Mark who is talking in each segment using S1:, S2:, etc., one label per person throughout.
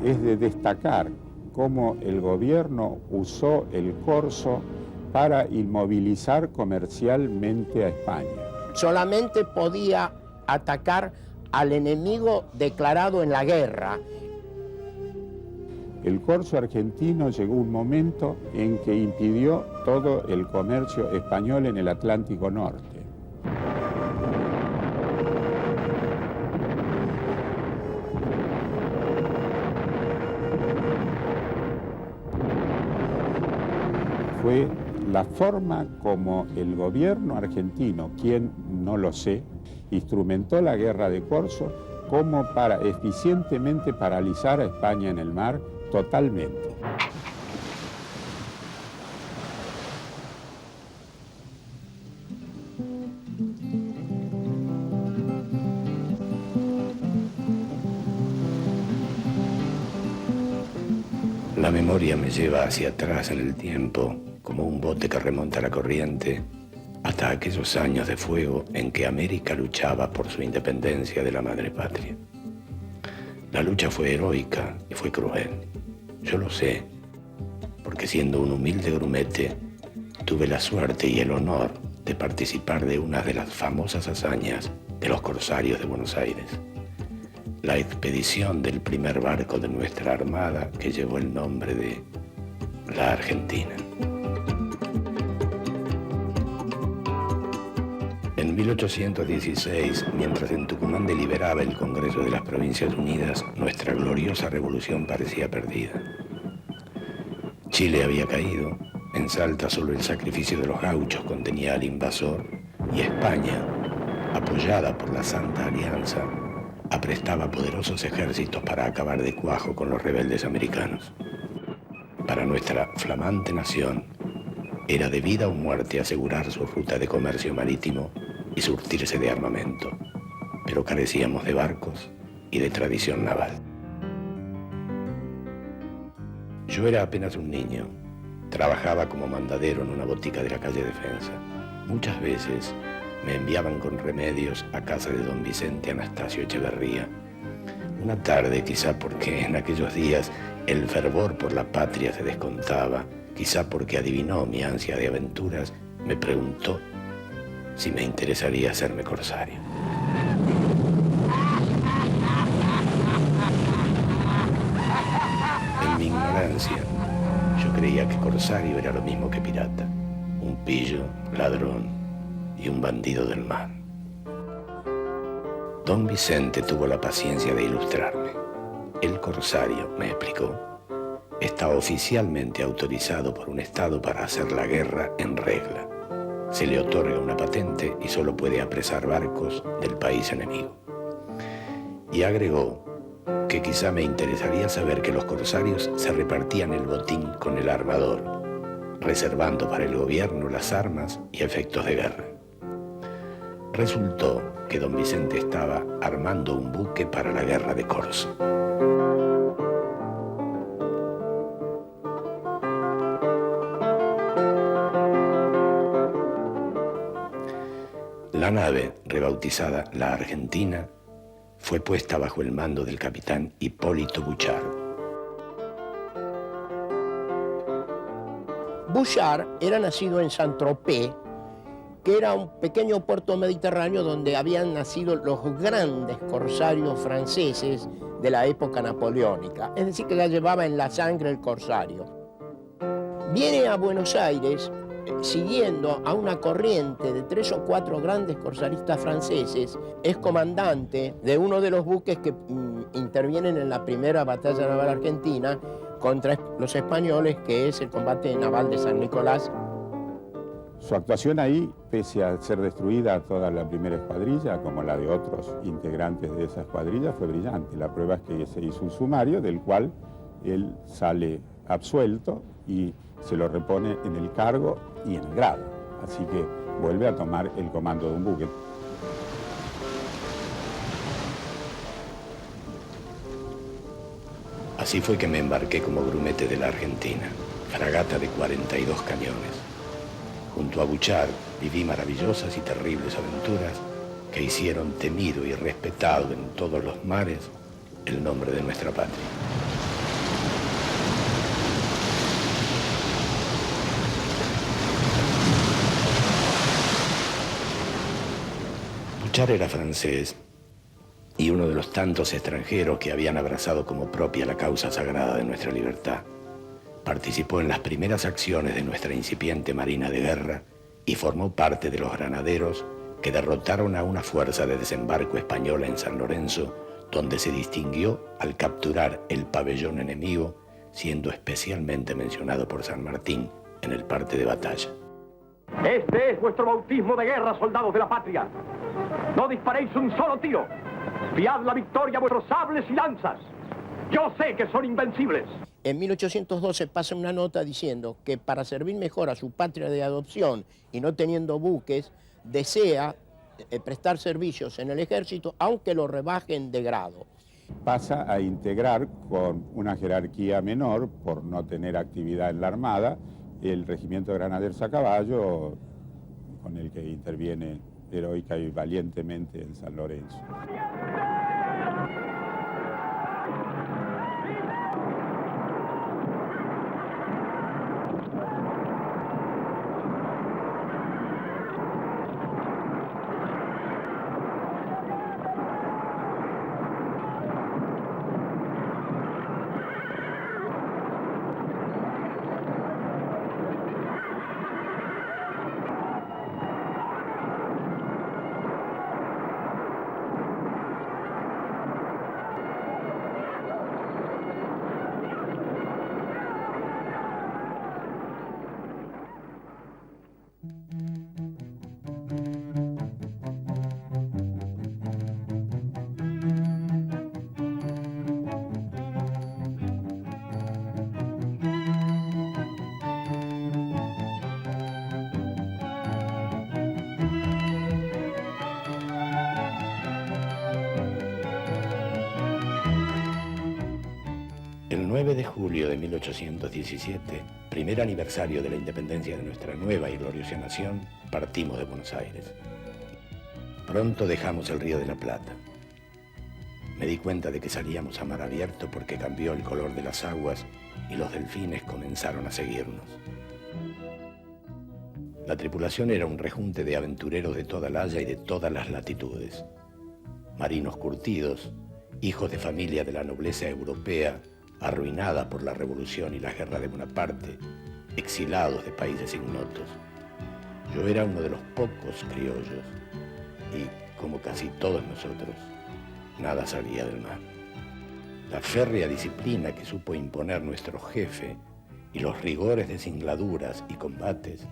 S1: es de destacar cómo el gobierno usó el corso para inmovilizar comercialmente a España.
S2: Solamente podía atacar al enemigo declarado en la guerra.
S1: El corso argentino llegó un momento en que impidió todo el comercio español en el Atlántico Norte. Fue la forma como el gobierno argentino, quien no lo sé, instrumentó la guerra de corso como para eficientemente paralizar a España en el mar totalmente.
S3: La memoria me lleva hacia atrás en el tiempo, como un bote que remonta la corriente, hasta aquellos años de fuego en que América luchaba por su independencia de la madre patria. La lucha fue heroica y fue cruel. Yo lo sé, porque siendo un humilde grumete, tuve la suerte y el honor de participar de una de las famosas hazañas de los corsarios de Buenos Aires. La expedición del primer barco de nuestra armada que llevó el nombre de la Argentina. En 1816, mientras en Tucumán deliberaba el Congreso de las Provincias Unidas, nuestra gloriosa revolución parecía perdida. Chile había caído, en Salta solo el sacrificio de los gauchos contenía al invasor, y España, apoyada por la Santa Alianza, aprestaba poderosos ejércitos para acabar de cuajo con los rebeldes americanos. Para nuestra flamante nación, era de vida o muerte asegurar su ruta de comercio marítimo y surtirse de armamento, pero carecíamos de barcos y de tradición naval. Yo era apenas un niño, trabajaba como mandadero en una botica de la calle Defensa. Muchas veces me enviaban con remedios a casa de don Vicente Anastasio Echeverría. Una tarde, quizá porque en aquellos días el fervor por la patria se descontaba, quizá porque adivinó mi ansia de aventuras, me preguntó si me interesaría hacerme corsario. En mi ignorancia, yo creía que corsario era lo mismo que pirata, un pillo, ladrón y un bandido del mar. Don Vicente tuvo la paciencia de ilustrarme. El corsario, me explicó, está oficialmente autorizado por un Estado para hacer la guerra en regla. Se le otorga una patente y solo puede apresar barcos del país enemigo. Y agregó que quizá me interesaría saber que los corsarios se repartían el botín con el armador, reservando para el gobierno las armas y efectos de guerra. Resultó que don Vicente estaba armando un buque para la guerra de corso. La nave, rebautizada La Argentina, fue puesta bajo el mando del capitán Hipólito Bouchard.
S2: Bouchard era nacido en Saint-Tropez, que era un pequeño puerto mediterráneo donde habían nacido los grandes corsarios franceses de la época napoleónica. Es decir, que ya llevaba en la sangre el corsario. Viene a Buenos Aires siguiendo a una corriente de 3 o 4 grandes corsaristas franceses. Es comandante de uno de los buques que intervienen en la primera batalla naval argentina contra los españoles, que es el combate naval de San Nicolás.
S1: Su actuación ahí, pese a ser destruida toda la primera escuadrilla, como la de otros integrantes de esa escuadrilla, fue brillante. La prueba es que se hizo un sumario del cual él sale absuelto y se lo repone en el cargo y en el grado. Así que vuelve a tomar el comando de un buque.
S3: Así fue que me embarqué como grumete de la Argentina, fragata de 42 cañones. Junto a Bouchard viví maravillosas y terribles aventuras que hicieron temido y respetado en todos los mares el nombre de nuestra patria. Buchar era francés y uno de los tantos extranjeros que habían abrazado como propia la causa sagrada de nuestra libertad. Participó en las primeras acciones de nuestra incipiente Marina de Guerra y formó parte de los granaderos que derrotaron a una fuerza de desembarco española en San Lorenzo, donde se distinguió al capturar el pabellón enemigo, siendo especialmente mencionado por San Martín en el parte de batalla.
S4: Este es vuestro bautismo de guerra, soldados de la patria. No disparéis un solo tiro. Fiad la victoria a vuestros sables y lanzas. Yo sé que son invencibles.
S2: En 1812 pasa una nota diciendo que para servir mejor a su patria de adopción y no teniendo buques, desea prestar servicios en el ejército, aunque lo rebajen de grado.
S1: Pasa a integrar con una jerarquía menor, por no tener actividad en la Armada, el Regimiento de Granaderos a Caballo, con el que interviene heroica y valientemente en San Lorenzo.
S3: El 9 de julio de 1817, primer aniversario de la independencia de nuestra nueva y gloriosa nación, partimos de Buenos Aires. Pronto dejamos el Río de la Plata. Me di cuenta de que salíamos a mar abierto porque cambió el color de las aguas y los delfines comenzaron a seguirnos. La tripulación era un rejunte de aventureros de toda la haya y de todas las latitudes. Marinos curtidos, hijos de familia de la nobleza europea, arruinada por la revolución y la guerra de Bonaparte, exilados de países ignotos. Yo era uno de los pocos criollos y, como casi todos nosotros, nada sabía del mar. La férrea disciplina que supo imponer nuestro jefe y los rigores de singladuras y combates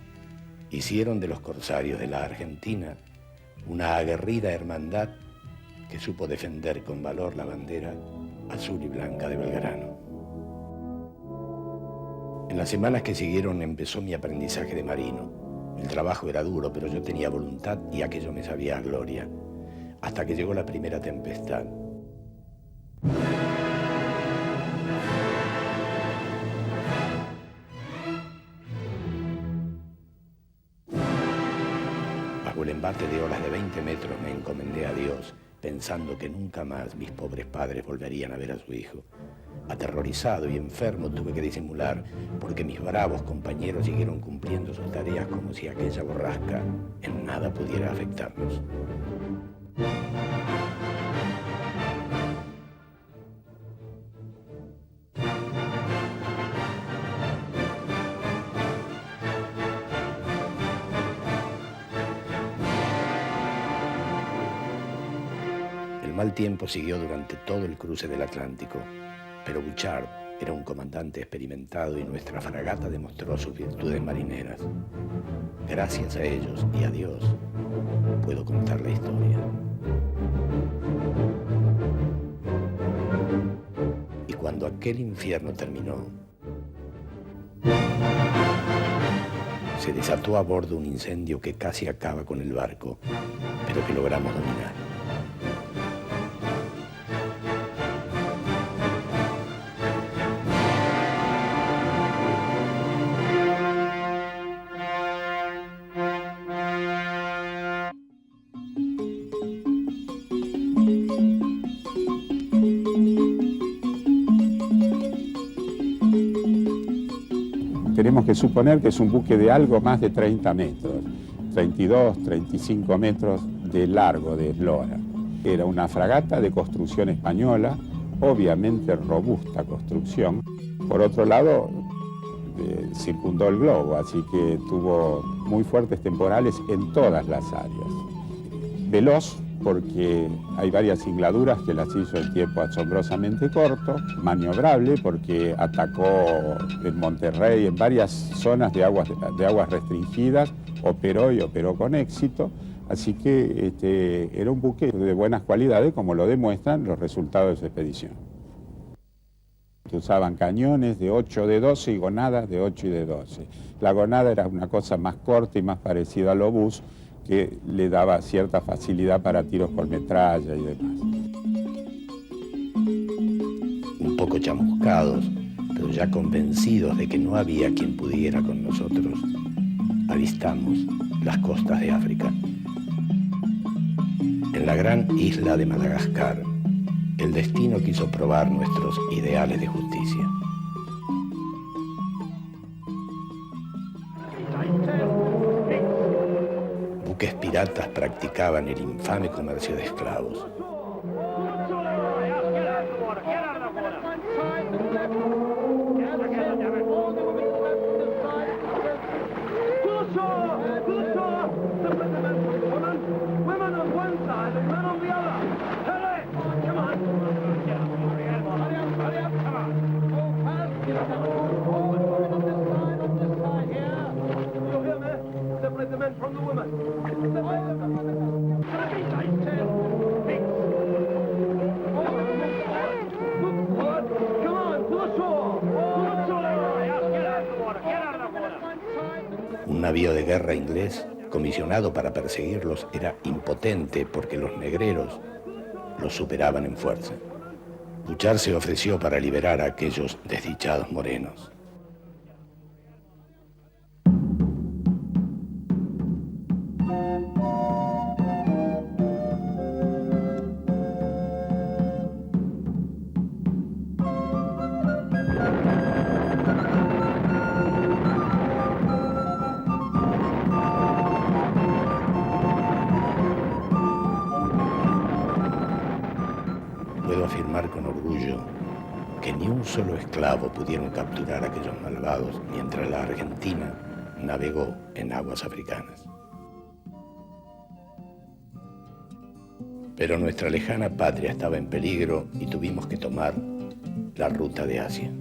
S3: hicieron de los corsarios de la Argentina una aguerrida hermandad que supo defender con valor la bandera azul y blanca de Belgrano. En las semanas que siguieron empezó mi aprendizaje de marino. El trabajo era duro, pero yo tenía voluntad y aquello me sabía a gloria, hasta que llegó la primera tempestad. Bajo el embate de olas de 20 metros me encomendé a Dios, pensando que nunca más mis pobres padres volverían a ver a su hijo. Aterrorizado y enfermo tuve que disimular, porque mis bravos compañeros siguieron cumpliendo sus tareas como si aquella borrasca en nada pudiera afectarnos. El mal tiempo siguió durante todo el cruce del Atlántico, pero Buchard era un comandante experimentado y nuestra fragata demostró sus virtudes marineras. Gracias a ellos y a Dios puedo contar la historia. Y cuando aquel infierno terminó, se desató a bordo un incendio que casi acaba con el barco, pero que logramos dominar.
S1: Tenemos que suponer que es un buque de algo más de 30 metros, 32, 35 metros de largo de eslora. Era una fragata de construcción española, obviamente robusta construcción. Por otro lado, circundó el globo, así que tuvo muy fuertes temporales en todas las áreas. Veloz, porque hay varias singladuras que las hizo en tiempo asombrosamente corto. Maniobrable, porque atacó en Monterrey, en varias zonas de aguas restringidas, operó y operó con éxito. Así que era un buque de buenas cualidades, como lo demuestran los resultados de su expedición. Usaban cañones de 8 de 12 y gonadas de 8 y de 12. La gonada era una cosa más corta y más parecida al obús, que le daba cierta facilidad para tiros con metralla y demás.
S3: Un poco chamuscados, pero ya convencidos de que no había quien pudiera con nosotros, avistamos las costas de África. En la gran isla de Madagascar, el destino quiso probar nuestros ideales de justicia. Buques piratas practicaban el infame comercio de esclavos. Un navío de guerra inglés, comisionado para perseguirlos, era impotente porque los negreros los superaban en fuerza. Bouchard se ofreció para liberar a aquellos desdichados morenos. Puedo afirmar con orgullo que ni un solo esclavo pudieron capturar a aquellos malvados mientras la Argentina navegó en aguas africanas. Pero nuestra lejana patria estaba en peligro y tuvimos que tomar la ruta de Asia.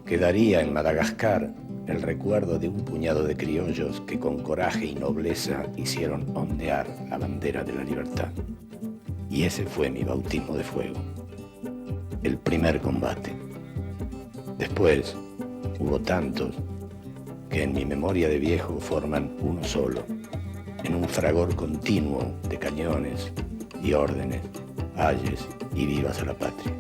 S3: Quedaría en Madagascar el recuerdo de un puñado de criollos que con coraje y nobleza hicieron ondear la bandera de la libertad. Y ese fue mi bautismo de fuego, el primer combate. Después hubo tantos que en mi memoria de viejo forman uno solo, en un fragor continuo de cañones y órdenes, ayes y vivas a la patria.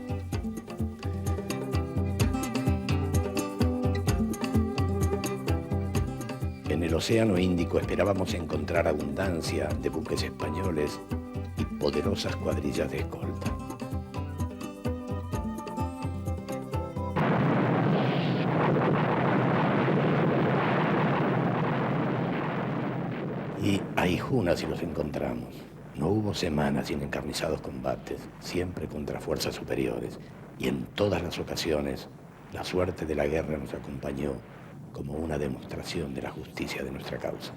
S3: En el Océano Índico esperábamos encontrar abundancia de buques españoles y poderosas cuadrillas de escolta. Y a Ijuna si los encontramos. No hubo semanas sin encarnizados combates, siempre contra fuerzas superiores, y en todas las ocasiones la suerte de la guerra nos acompañó como una demostración de la justicia de nuestra causa.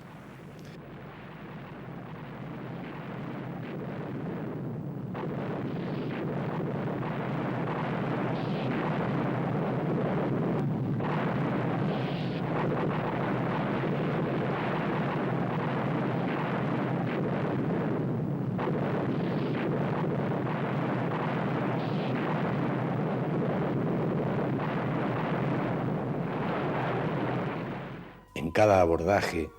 S3: En cada abordaje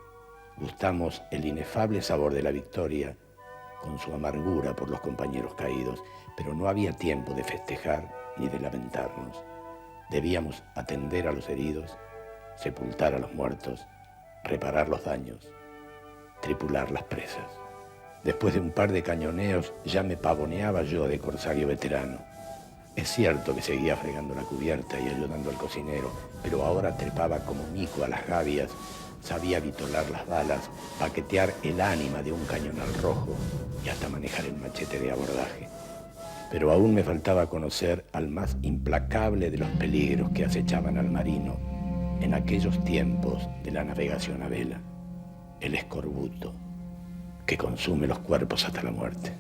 S3: gustamos el inefable sabor de la victoria con su amargura por los compañeros caídos, pero no había tiempo de festejar ni de lamentarnos. Debíamos atender a los heridos, sepultar a los muertos, reparar los daños, tripular las presas. Después de un par de cañoneos ya me pavoneaba yo de corsario veterano. Es cierto que seguía fregando la cubierta y ayudando al cocinero, pero ahora trepaba como mico a las gavias sabía vitolar las balas, paquetear el ánima de un cañonal rojo y hasta manejar el machete de abordaje. Pero aún me faltaba conocer al más implacable de los peligros que acechaban al marino en aquellos tiempos de la navegación a vela, el escorbuto, que consume los cuerpos hasta la muerte.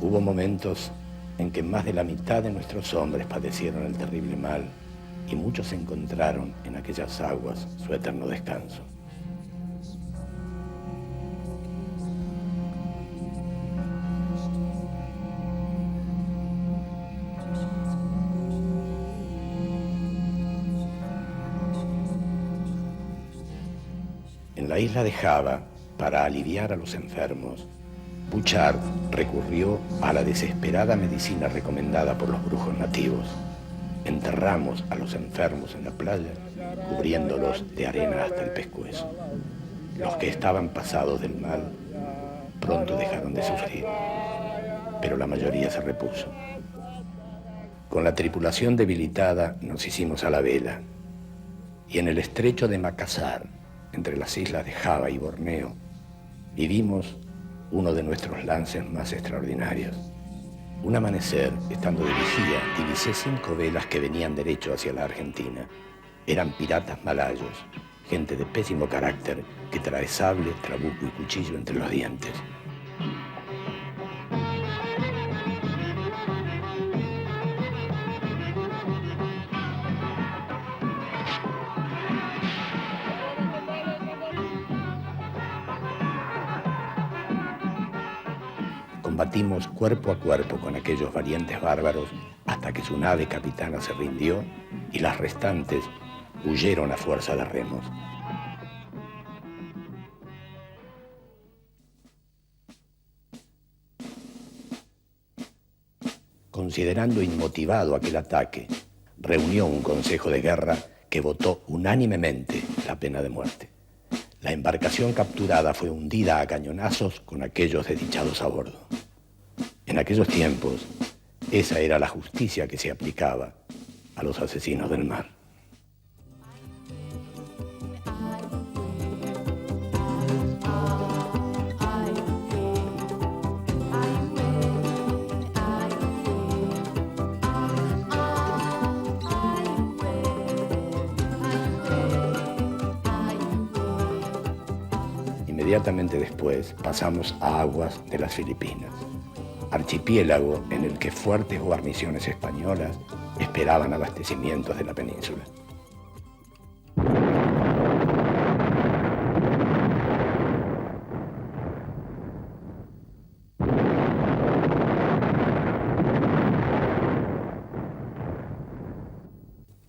S3: Hubo momentos en que más de la mitad de nuestros hombres padecieron el terrible mal y muchos encontraron en aquellas aguas su eterno descanso. En la isla de Java, para aliviar a los enfermos, Bouchard recurrió a la desesperada medicina recomendada por los brujos nativos. Enterramos a los enfermos en la playa, cubriéndolos de arena hasta el pescuezo. Los que estaban pasados del mal pronto dejaron de sufrir, pero la mayoría se repuso. Con la tripulación debilitada nos hicimos a la vela, y en el estrecho de Makassar, entre las islas de Java y Borneo, vivimos uno de nuestros lances más extraordinarios. Un amanecer, estando de vigía, divisé 5 velas que venían derecho hacia la Argentina. Eran piratas malayos, gente de pésimo carácter que trae sable, trabuco y cuchillo entre los dientes. Combatimos cuerpo a cuerpo con aquellos valientes bárbaros hasta que su nave capitana se rindió y las restantes huyeron a fuerza de remos. Considerando inmotivado aquel ataque, reunió un consejo de guerra que votó unánimemente la pena de muerte. La embarcación capturada fue hundida a cañonazos con aquellos desdichados a bordo. En aquellos tiempos, esa era la justicia que se aplicaba a los asesinos del mar. Inmediatamente después pasamos a aguas de las Filipinas, archipiélago en el que fuertes guarniciones españolas esperaban abastecimientos de la península.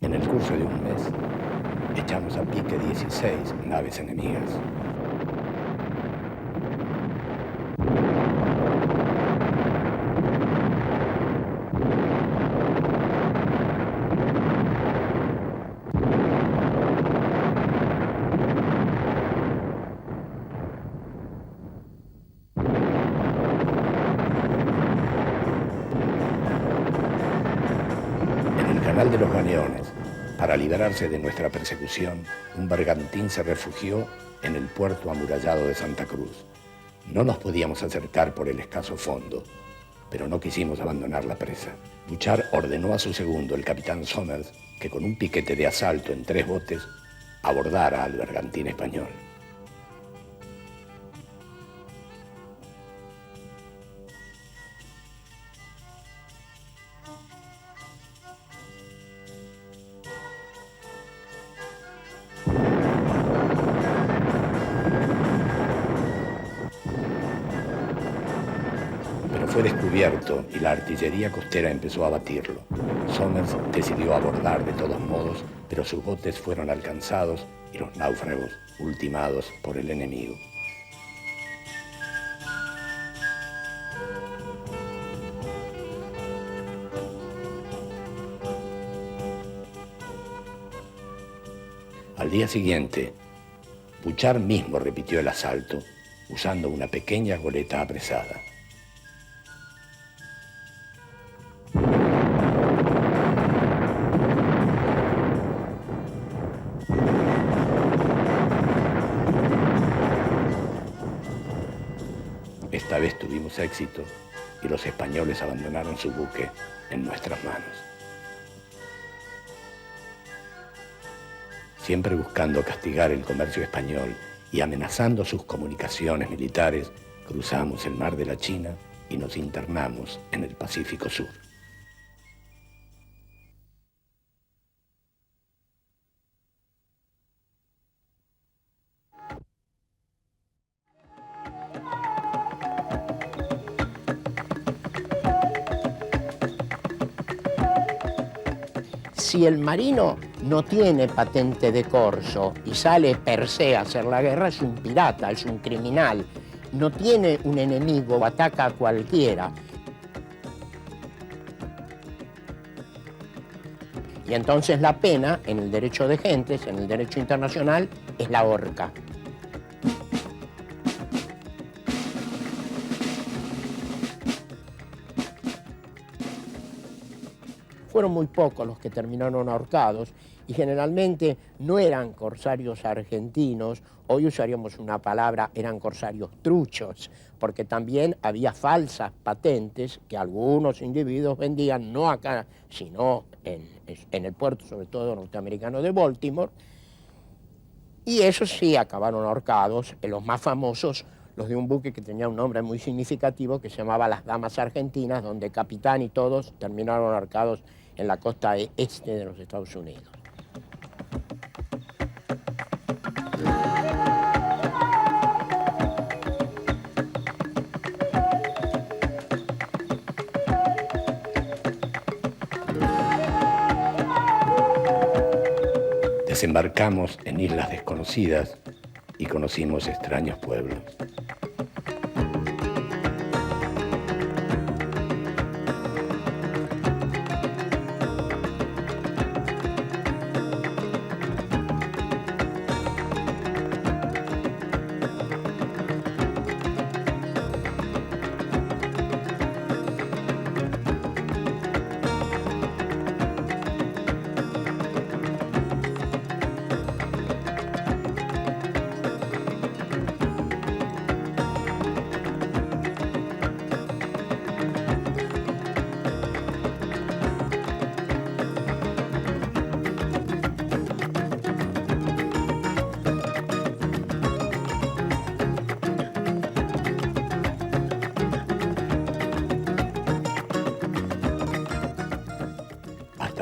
S3: En el curso de un mes, echamos a pique 16 naves enemigas. De los Galeones, para librarse de nuestra persecución, un bergantín se refugió en el puerto amurallado de Santa Cruz. No nos podíamos acercar por el escaso fondo, pero no quisimos abandonar la presa. Bouchard ordenó a su segundo, el capitán Somers, que con un piquete de asalto en 3 botes abordara al bergantín español. Fue descubierto y la artillería costera empezó a abatirlo. Somers decidió abordar de todos modos, pero sus botes fueron alcanzados y los náufragos ultimados por el enemigo. Al día siguiente, Bouchard mismo repitió el asalto usando una pequeña goleta apresada. tuvimos éxito y los españoles abandonaron su buque en nuestras manos. Siempre buscando castigar el comercio español y amenazando sus comunicaciones militares, cruzamos el mar de la China y nos internamos en el Pacífico Sur.
S2: Si el marino no tiene patente de corso y sale per se a hacer la guerra, es un pirata, es un criminal. No tiene un enemigo, ataca a cualquiera. Y entonces la pena, en el derecho de gentes, en el derecho internacional, es la horca. Fueron muy pocos los que terminaron ahorcados y generalmente no eran corsarios argentinos, hoy usaríamos una palabra, eran corsarios truchos, porque también había falsas patentes que algunos individuos vendían, no acá, sino en el puerto, sobre todo norteamericano de Baltimore, y esos sí acabaron ahorcados, los más famosos, los de un buque que tenía un nombre muy significativo que se llamaba Las Damas Argentinas, donde el capitán y todos terminaron ahorcados en la costa este de los Estados Unidos.
S3: Desembarcamos en islas desconocidas y conocimos extraños pueblos.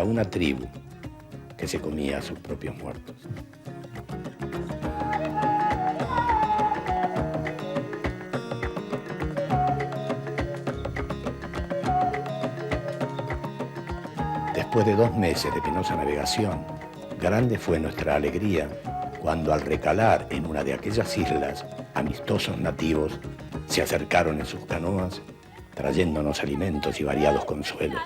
S3: Una tribu que se comía a sus propios muertos. Después de 2 meses de penosa navegación, grande fue nuestra alegría cuando al recalar en una de aquellas islas, amistosos nativos se acercaron en sus canoas trayéndonos alimentos y variados consuelos.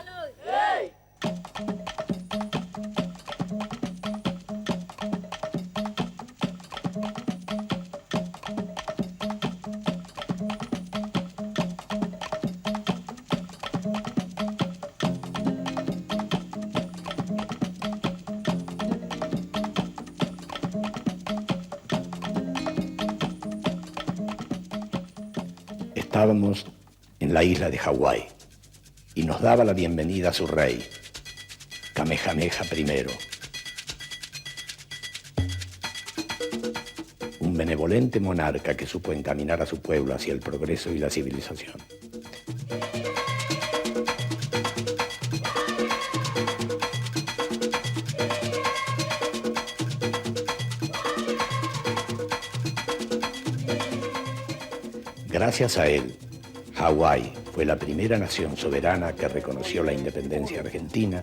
S3: Estábamos en la isla de Hawái y nos daba la bienvenida a su rey, Kamehameha I, un benevolente monarca que supo encaminar a su pueblo hacia el progreso y la civilización. Gracias a él, Hawái fue la primera nación soberana que reconoció la independencia argentina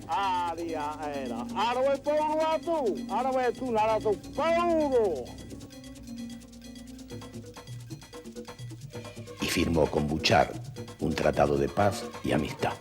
S3: y firmó con Bouchard un tratado de paz y amistad.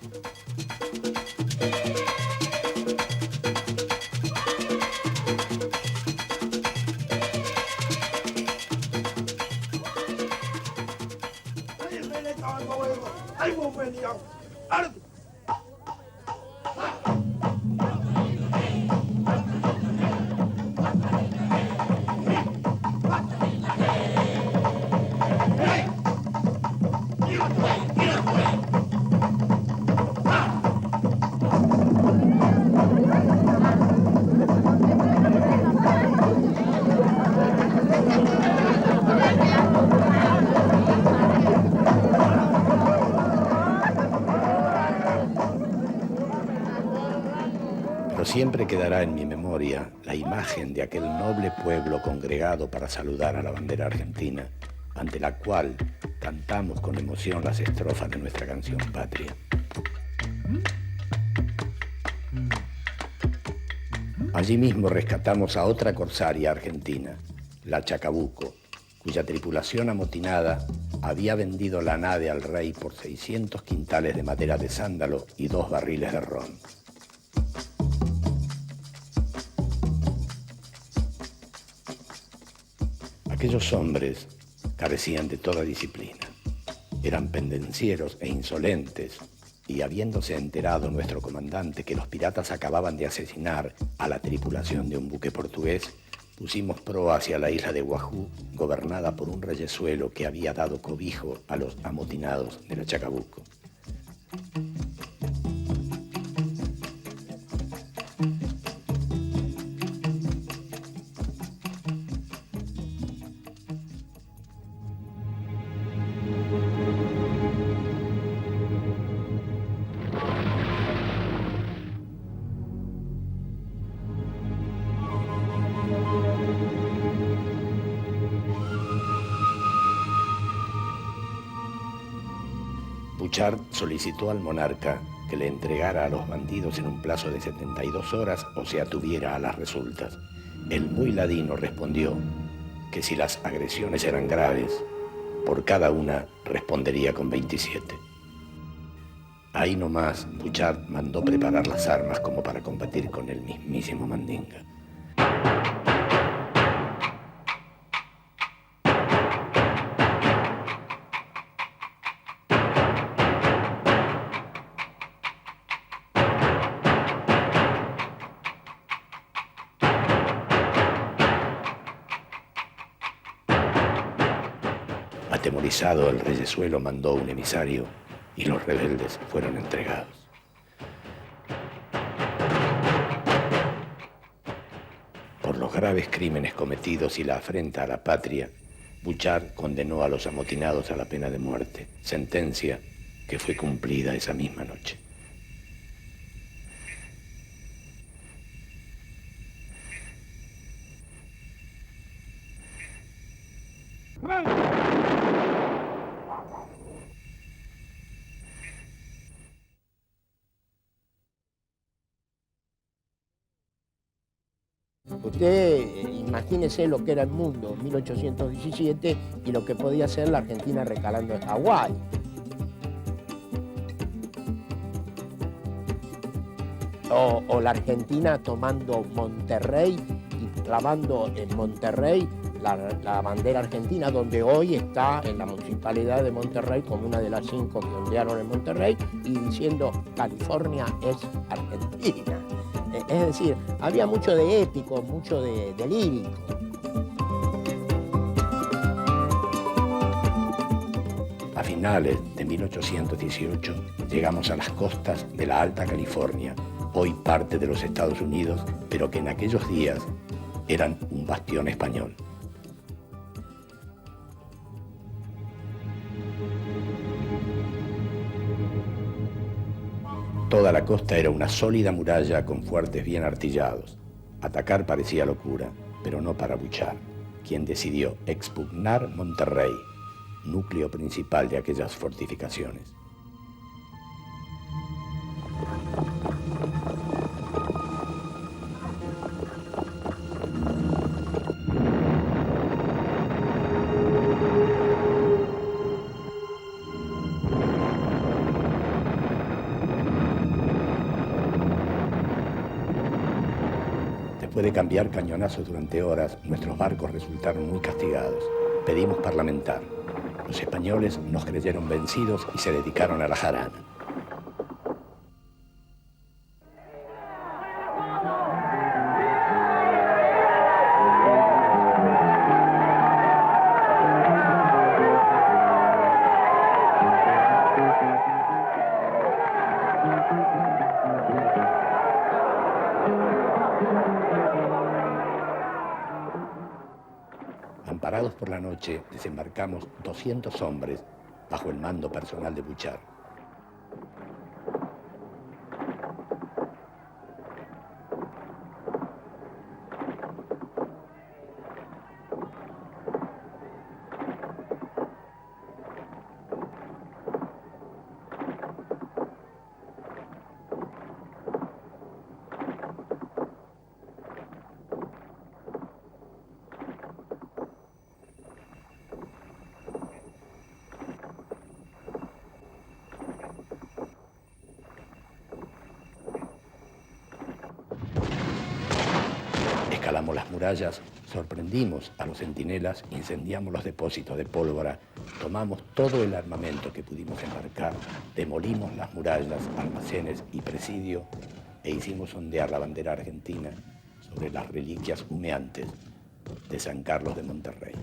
S3: Pero siempre quedará en mi memoria la imagen de aquel noble pueblo congregado para saludar a la bandera argentina, ante la cual cantamos con emoción las estrofas de nuestra canción patria. Allí mismo rescatamos a otra corsaria argentina, la Chacabuco, cuya tripulación amotinada había vendido la nave al rey por 600 quintales de madera de sándalo y 2 barriles de ron. Aquellos hombres carecían de toda disciplina, eran pendencieros e insolentes, y habiéndose enterado nuestro comandante que los piratas acababan de asesinar a la tripulación de un buque portugués, pusimos proa hacia la isla de Oahu, gobernada por un reyezuelo que había dado cobijo a los amotinados de la Chacabuco. Bouchard solicitó al monarca que le entregara a los bandidos en un plazo de 72 horas o se atuviera a las resultas. El muy ladino respondió que si las agresiones eran graves, por cada una respondería con 27. Ahí nomás Bouchard mandó preparar las armas como para combatir con el mismísimo Mandinga. Atemorizado, el reyezuelo mandó un emisario y los rebeldes fueron entregados. Por los graves crímenes cometidos y la afrenta a la patria, Bouchard condenó a los amotinados a la pena de muerte, sentencia que fue cumplida esa misma noche.
S2: Usted imagínese lo que era el mundo en 1817 y lo que podía ser la Argentina recalando en Hawái. O la Argentina tomando Monterrey y clavando en Monterrey la bandera argentina, donde hoy está en la municipalidad de Monterrey como una de las 5 que ondearon en Monterrey, y diciendo California es Argentina. Es decir, había mucho de épico, mucho de lírico.
S3: A finales de 1818 llegamos a las costas de la Alta California, hoy parte de los Estados Unidos, pero que en aquellos días eran un bastión español. Toda la costa era una sólida muralla con fuertes bien artillados. Atacar parecía locura, pero no para Bouchard, quien decidió expugnar Monterrey, núcleo principal de aquellas fortificaciones. Después de cambiar cañonazos durante horas, nuestros barcos resultaron muy castigados. Pedimos parlamentar. Los españoles nos creyeron vencidos y se dedicaron a la jarana. Amparados por la noche, desembarcamos 200 hombres bajo el mando personal de Bouchard. Derribamos las murallas, sorprendimos a los centinelas, incendiamos los depósitos de pólvora, tomamos todo el armamento que pudimos embarcar, demolimos las murallas, almacenes y presidio e hicimos ondear la bandera argentina sobre las reliquias humeantes de San Carlos de Monterrey.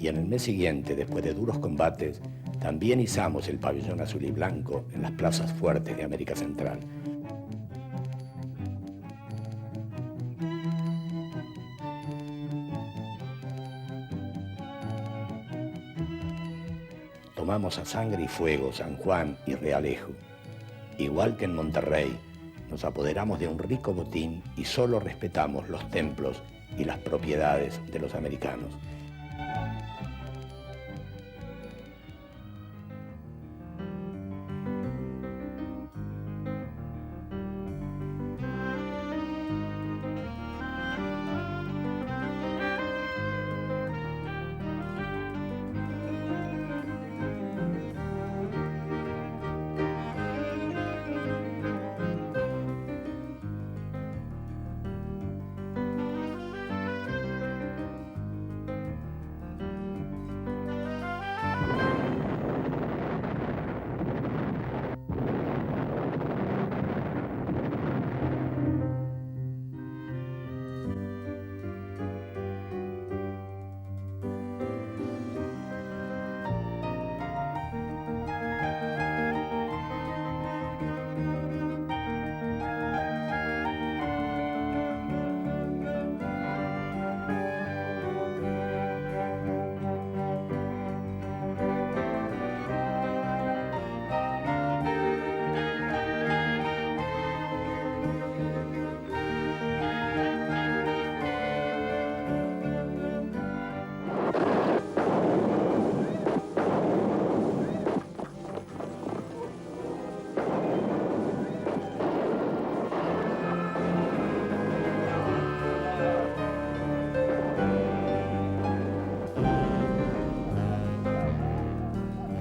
S3: Y en el mes siguiente, después de duros combates, también izamos el pabellón azul y blanco en las plazas fuertes de América Central. Tomamos a sangre y fuego San Juan y Realejo. Igual que en Monterrey, nos apoderamos de un rico botín y solo respetamos los templos y las propiedades de los americanos.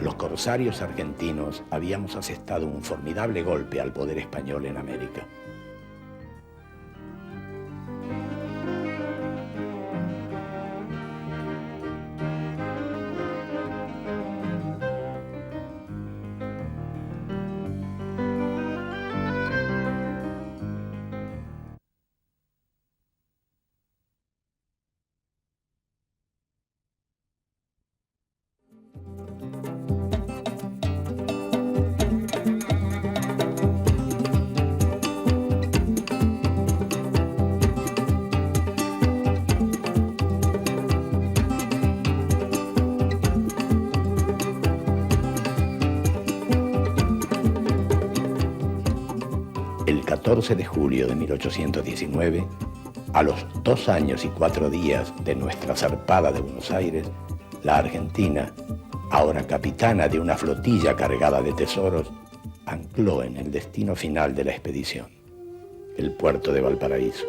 S3: Los corsarios argentinos habíamos asestado un formidable golpe al poder español en América. El 14 de julio de 1819, a los 2 años y 4 días de nuestra zarpada de Buenos Aires, la Argentina, ahora capitana de una flotilla cargada de tesoros, ancló en el destino final de la expedición, el puerto de Valparaíso.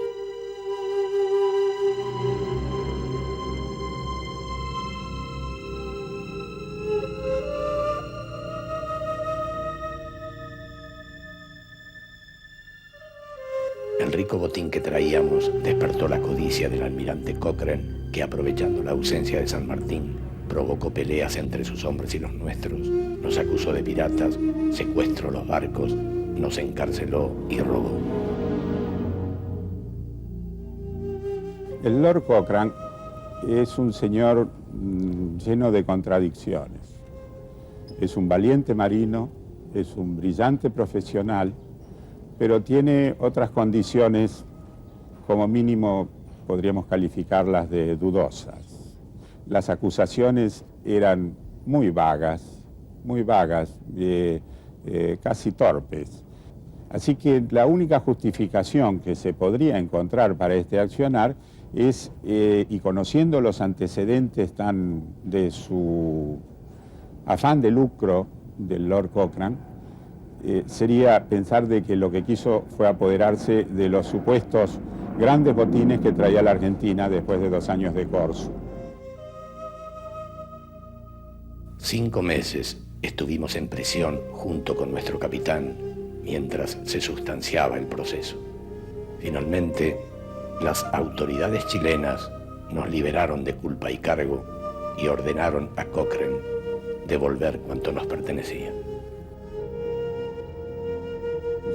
S3: El rico botín que traíamos despertó la codicia del almirante Cochrane, que aprovechando la ausencia de San Martín, provocó peleas entre sus hombres y los nuestros, nos acusó de piratas, secuestró los barcos, nos encarceló y robó.
S1: El Lord Cochrane es un señor lleno de contradicciones. Es un valiente marino, es un brillante profesional, pero tiene otras condiciones, como mínimo podríamos calificarlas de dudosas. Las acusaciones eran muy vagas, casi torpes. Así que la única justificación que se podría encontrar para este accionar es, y conociendo los antecedentes tan de su afán de lucro del Lord Cochrane, sería pensar de que lo que quiso fue apoderarse de los supuestos grandes botines que traía la Argentina después de 2 años de corso.
S3: 5 meses estuvimos en prisión junto con nuestro capitán mientras se sustanciaba el proceso. Finalmente, las autoridades chilenas nos liberaron de culpa y cargo y ordenaron a Cochrane devolver cuanto nos pertenecía.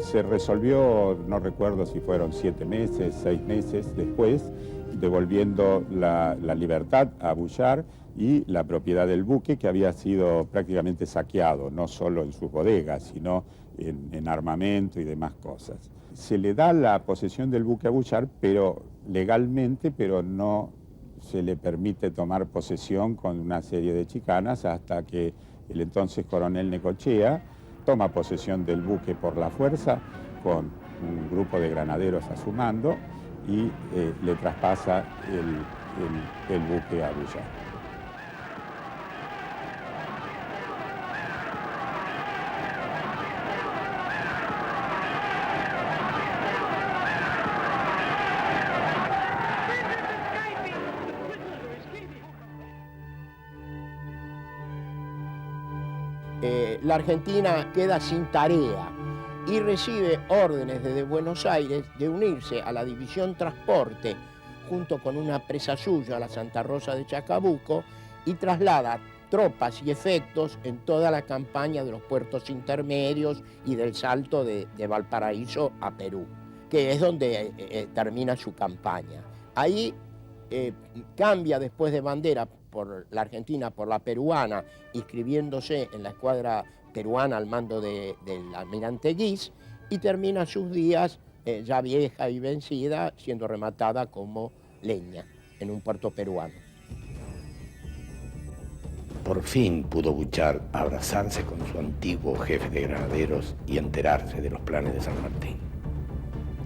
S1: Se resolvió, no recuerdo si fueron 7 meses, 6 meses después, devolviendo la libertad a Bouchard y la propiedad del buque, que había sido prácticamente saqueado, no solo en sus bodegas, sino en armamento y demás cosas. Se le da la posesión del buque a Bouchard, pero legalmente, pero no se le permite tomar posesión con una serie de chicanas hasta que el entonces coronel Necochea toma posesión del buque por la fuerza con un grupo de granaderos a su mando y le traspasa el buque a Bouchard.
S2: La Argentina queda sin tarea y recibe órdenes desde Buenos Aires de unirse a la División Transporte junto con una presa suya, la Santa Rosa de Chacabuco, y traslada tropas y efectos en toda la campaña de los puertos intermedios y del salto de Valparaíso a Perú, que es donde termina su campaña. Ahí cambia después de bandera por la Argentina por la peruana, inscribiéndose en la escuadra peruana al mando del almirante Guiz, y termina sus días ya vieja y vencida, siendo rematada como leña en un puerto peruano.
S3: Por fin pudo Bouchard abrazarse con su antiguo jefe de granaderos y enterarse de los planes de San Martín.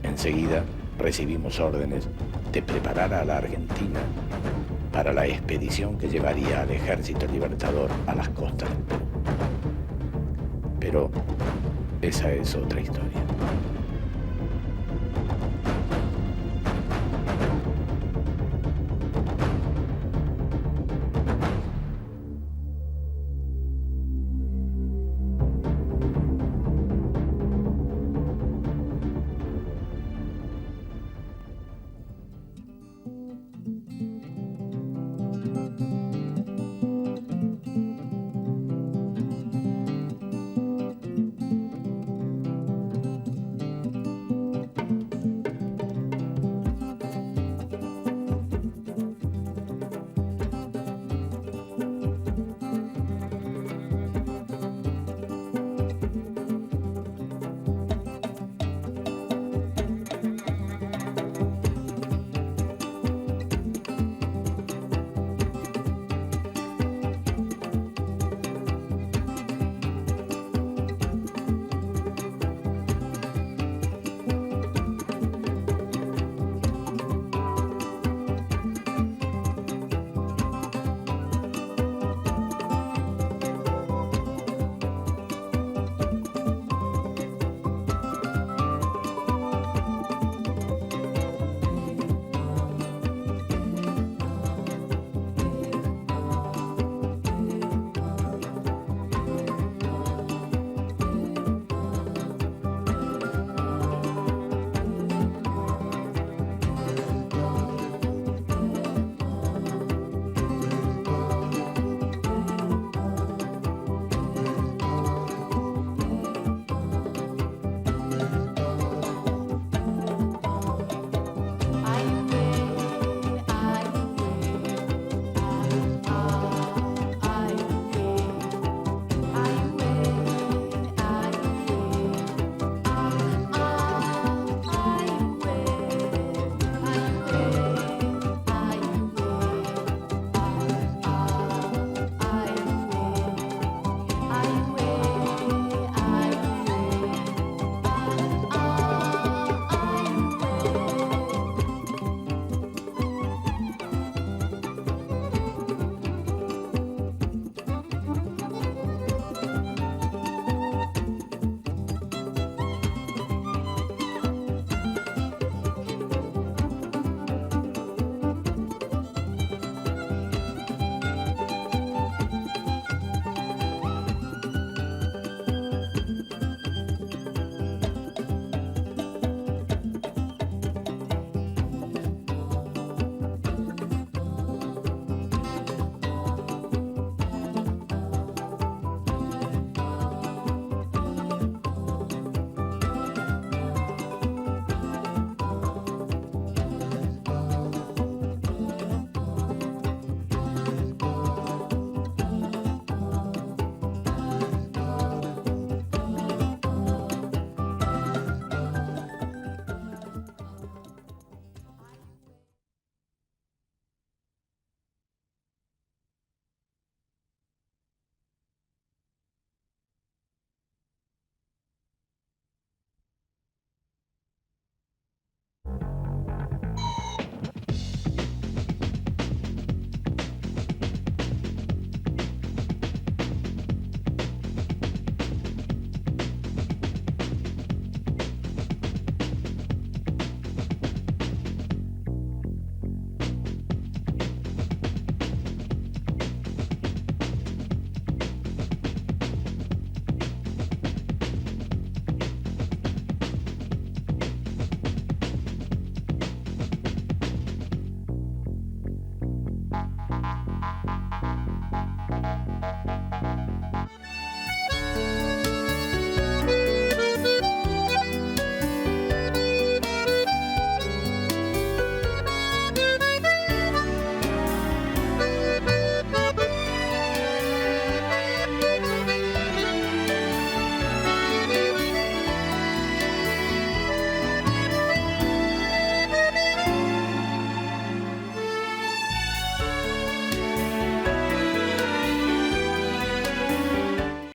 S3: Enseguida recibimos órdenes de preparar a la Argentina para la expedición que llevaría al ejército libertador a las costas del Perú. Pero esa es otra historia.